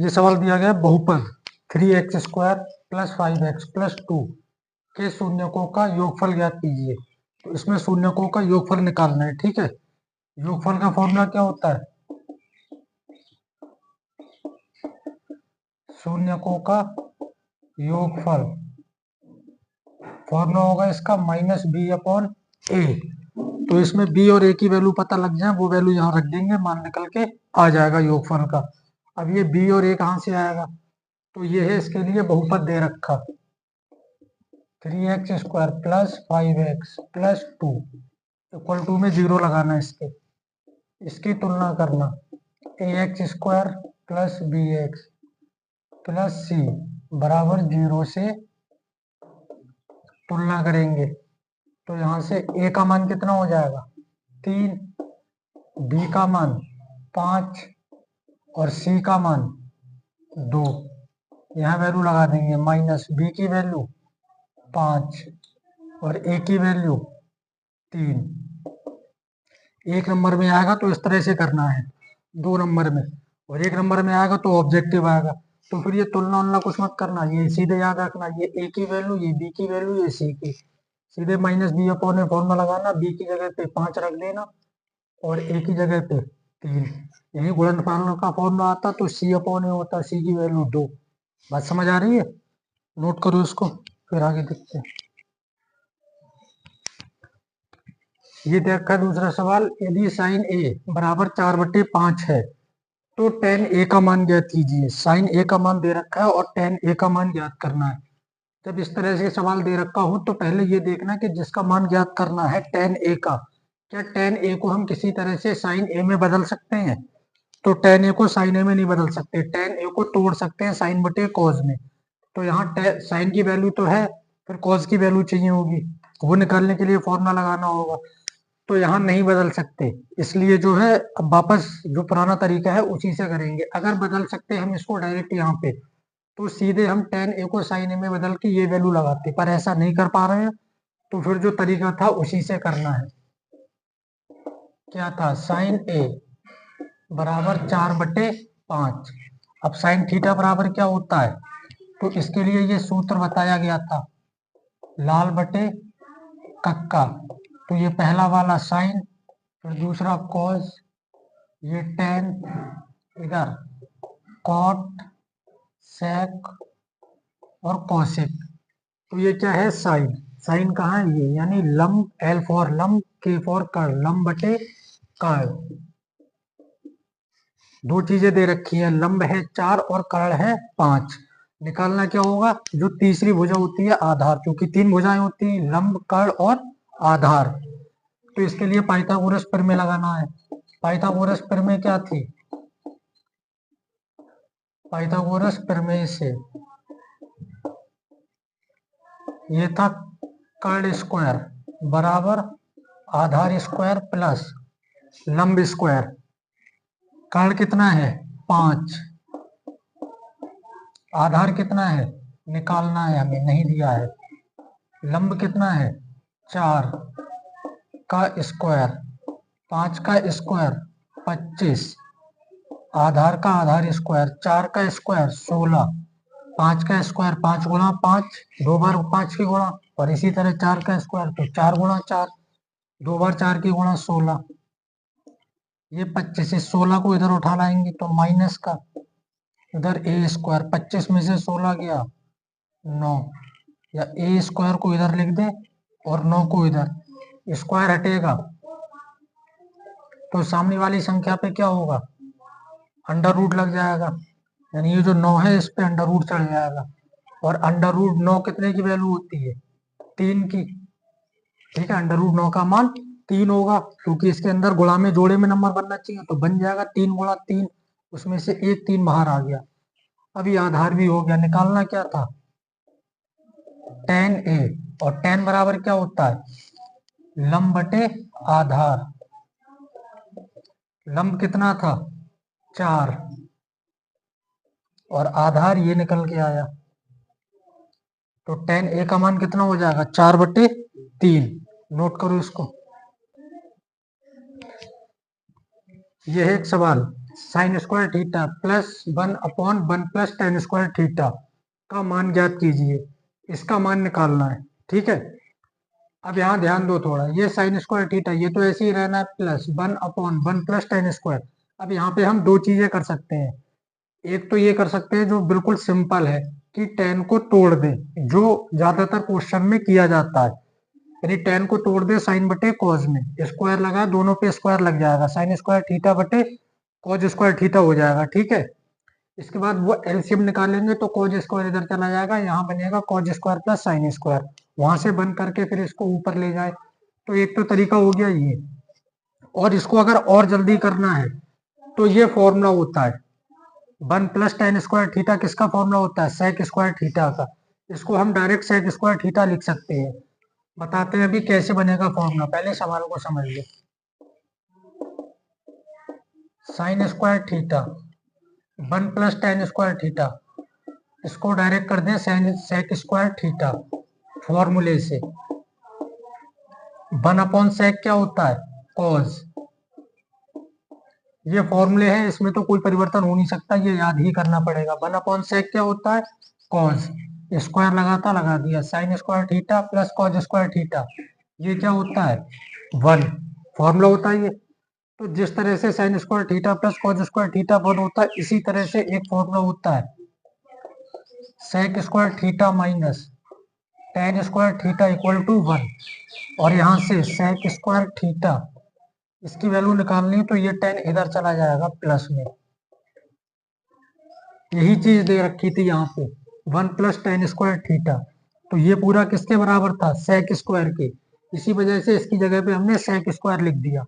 ये सवाल दिया गया है बहुपद 3x² + 5x + 2 के शून्यकों का योगफल ज्ञात कीजिए। तो इसमें शून्यकों का योगफल निकालना है, ठीक है। योगफल का फॉर्मूला क्या होता है? शून्यकों का योगफल फॉर्मूला होगा इसका -b/a। तो इसमें b और a की वैल्यू पता लग जाए, वो वैल्यू यहाँ रख देंगे, मान निकल के आ जाएगा योगफल का। अब ये b और a कहाँ से आएगा? तो ये है इसके लिए बहुपद दे रखा 3x² + 5x + 2 इक्वल टू में 0 लगाना है। इसकी तुलना करना ax² + bx + c बराबर 0 से तुलना करेंगे। तो यहाँ से a का मान कितना हो जाएगा? 3, b का मान 5 और c का मान 2। यहाँ वैल्यू लगा देंगे, -b की वैल्यू 5 और a की वैल्यू 3। एक नंबर में आएगा तो इस तरह से करना है, 2 नंबर में, और 1 नंबर में आएगा तो ऑब्जेक्टिव आएगा। तो फिर ये तुलना उलना कुछ मत करना, ये सीधे याद रखना, ये a की वैल्यू, ये b की वैल्यू, ये c की। सीधे -b/a फॉर्मूला लगाना, b की जगह पे 5 रख देना और a की जगह पे 3। यही गुणनफल का फॉर्मूला आता तो c/a होता, c की वैल्यू 2। बात समझ आ रही है? नोट करो इसको, फिर आगे देखते हैं। ये देखा दूसरा सवाल, यदि sin a बराबर 4/5 है तो tan a का मान ज्ञात कीजिए। sin a का मान दे रखा है और tan a का मान ज्ञात करना है। जब इस तरह से सवाल दे रखा हो तो पहले ये देखना कि जिसका मान ज्ञात करना है tan a का, क्या tan a को हम किसी तरह से sin a में बदल सकते हैं? तो tan a को sin a में नहीं बदल सकते, tan a को तोड़ सकते हैं sin/cos में। तो यहाँ sin की वैल्यू तो है, फिर cos की वैल्यू चाहिए होगी, वो निकालने के लिए फॉर्मूला लगाना होगा। तो यहाँ नहीं बदल सकते, इसलिए जो है अब वापस जो पुराना तरीका है उसी से करेंगे। अगर बदल सकते हम इसको डायरेक्ट यहाँ पे, तो सीधे हम tan a को sin a में बदल के ये वैल्यू लगाते, पर ऐसा नहीं कर पा रहे हैं, तो फिर जो तरीका था उसी से करना है। क्या था? sin a बराबर 4/5। अब sin थीटा बराबर क्या होता है? तो इसके लिए ये सूत्र बताया गया था, लाल बटे कक्का। तो ये पहला वाला sin, फिर दूसरा cos, ये tan, इधर cot, sec और cosec। तो ये क्या है? साइन। साइन कहाँ है? ये यानी लंब, L फॉर लंब, K फॉर कर्ण, लंब बटे कर्ण। दो चीजें दे रखी है, लंब है 4 और कर्ण है 5। निकालना क्या होगा? जो तीसरी भुजा होती है आधार, क्योंकि 3 भुजाएं होती हैं, लंब, कर्ण और आधार। तो इसके लिए पाइथागोरस प्रमेय लगाना है। पाइथागोरस प्रमेय क्या थी? पाइथागोरस प्रमेय से ये था कर्ण स्क्वायर बराबर आधार स्क्वायर प्लस लंब स्क्वायर। कर्ण कितना है? 5। आधार कितना है? निकालना है हमें, नहीं दिया है। लंब कितना है? 4 का स्क्वायर, 5 का स्क्वायर 25, आधार का आधार स्क्वायर, 4 का स्क्वायर 16, 5 का स्क्वायर 5 गुणा 5, 2 बार 5 की गुणा, और इसी तरह 4 का स्क्वायर तो 4 गुणा 4, 2 बार 4 की गुणा 16। ये 25 से 16 को इधर उठा लाएंगे तो माइनस का, इधर ए स्क्वायर, 25 में से 16 गया 9, या ए स्क्वायर को इधर लिख दे और 9 को इधर, स्क्वायर हटेगा तो सामने वाली संख्या पे क्या होगा? अंडर रूट लग जाएगा, यानी ये जो 9 है इस पे अंडर रूट चढ़ जाएगा। और अंडर रूट 9 कितने की वैल्यू होती है? 3 की। ठीक है, अंडर रूट 9 का मान 3 होगा, क्योंकि इसके अंदर गुणा में जोड़े में नंबर बनना चाहिए, तो बन जाएगा 3 गुणा 3, उसमें से एक 3 बाहर आ गया। अभी आधार भी हो गया। निकालना क्या था? tan a, और tan बराबर क्या होता है? लंब बटे आधार। लंब कितना था? 4, और आधार ये निकल के आया, तो tan a का मान कितना हो जाएगा? 4/3। नोट करो इसको। यह है एक सवाल, sine square theta plus 1/1 + tan² theta का मान ज्ञात कीजिए। इसका मान निकालना है, ठीक है। अब यहाँ ध्यान दो थोड़ा, ये साइन स्क्वायर थीटा ये तो ऐसे ही रहना है, प्लस 1/1 + tan²। अब यहाँ पे हम दो चीजें कर सकते हैं। एक तो ये कर सकते हैं जो बिल्कुल सिंपल है कि tan को तोड़ दें, जो ज्यादातर क्वेश्चन में किया जाता है, यानी tan को तोड़ दे साइन बटे कॉज में, स्क्वायर लगा दोनों पे स्क्वायर लग जाएगा, साइन स्क्वायर थीटा बटे कॉज स्क्वायर थीटा हो जाएगा, ठीक है। इसके बाद वो एलसीएम निकालेंगे तो कॉज स्क्वायर इधर चला जाएगा, यहाँ बनेगा cause square plus sine square, वहां से बंद करके फिर इसको ऊपर ले जाए। तो एक तो तरीका हो गया ये। और इसको अगर और जल्दी करना है तो ये फॉर्मूला होता है 1 + tan² किसका फॉर्मूला होता है, सेक स्क्वायर थीटा का। इसको हम डायरेक्ट सेक स्क्वायर थीटा लिख सकते हैं। बताते हैं अभी कैसे बनेगा फॉर्मूला, पहले सवाल को समझ लो। साइन स्क्वायर थीटा 1 + tan², इसको डायरेक्ट कर दें सेक स्क्वायर थीटा फॉर्मूले से। 1/sec क्या होता है, कॉज। ये फॉर्मूले हैं, इसमें तो कोई परिवर्तन हो नहीं सकता, ये याद ही करना पड़ेगा। 1/sec क्या होता है, कॉज। स्क्वायर लगाता लगा दिया, sine square theta plus cos square theta, ये क्या होता है 1, फॉर्मूला होता है ये। तो जिस तरह से sine square theta plus cos square theta 1 होता है, इसी तरह से एक फॉर्मूला होता है sec square theta minus tan² theta = 1। और यहाँ से सेक स्क्वायर थीटा इसकी वैल्यू निकालनी, तो ये tan इधर चला जाएगा प्लस में। यही चीज दे रखी थी यहाँ पे 1 + tan² थीटा, तो ये पूरा किसके बराबर था, सेक स्क्वायर के। इसी वजह से इसकी जगह पे हमने सेक स्क्वायर लिख दिया,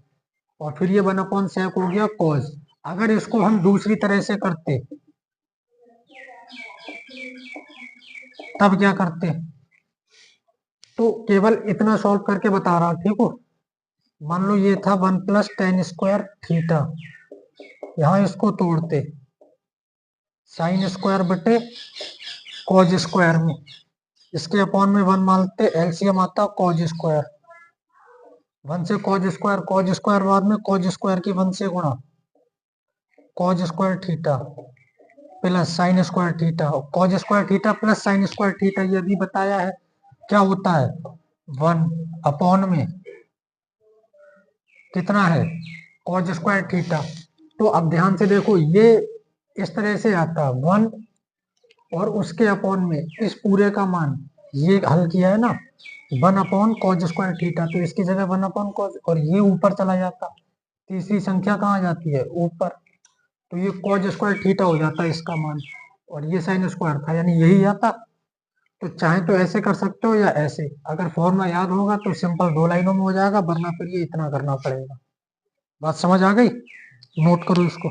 और फिर ये 1/sec हो गया कॉज। अगर इसको हम दूसरी तरह से करते तब क्या करते, तो केवल इतना सॉल्व करके बता रहा, ठीक हो। मान लो ये था 1 + tan² थीटा, यहाँ इसको तोड़ते साइन स्क्वायर बटे कॉज स्क्वायर में, इसके अपॉन में 1 मानते, एलसीएम आता कॉज स्क्वायर, 1 से कॉज स्क्वायर बाद में कॉज स्क्वायर की 1 से गुणा, cause square theta plus sine square theta, cause square theta plus sine square theta, ये अभी बताया है क्या होता है 1 अपॉन में कितना है कॉज स्क्वायर थीटा। तो अब ध्यान से देखो, ये इस तरह से आता 1 और उसके अपॉन में इस पूरे का मान, ये हल किया है ना 1/cos स्क्वायर थीटा, तो इसकी जगह 1/cos, और ये ऊपर चला जाता, तीसरी संख्या कहाँ जाती है ऊपर, तो ये cos स्क्वायर थीटा हो जाता है इसका मान, और ये साइन स्क्वायर था, यानी यही आता। तो चाहे तो ऐसे कर सकते हो या ऐसे, अगर फॉर्मूला याद होगा तो सिंपल 2 लाइनों में हो जाएगा, वरना फिर ये इतना करना पड़ेगा। बात समझ आ गई, नोट करो इसको।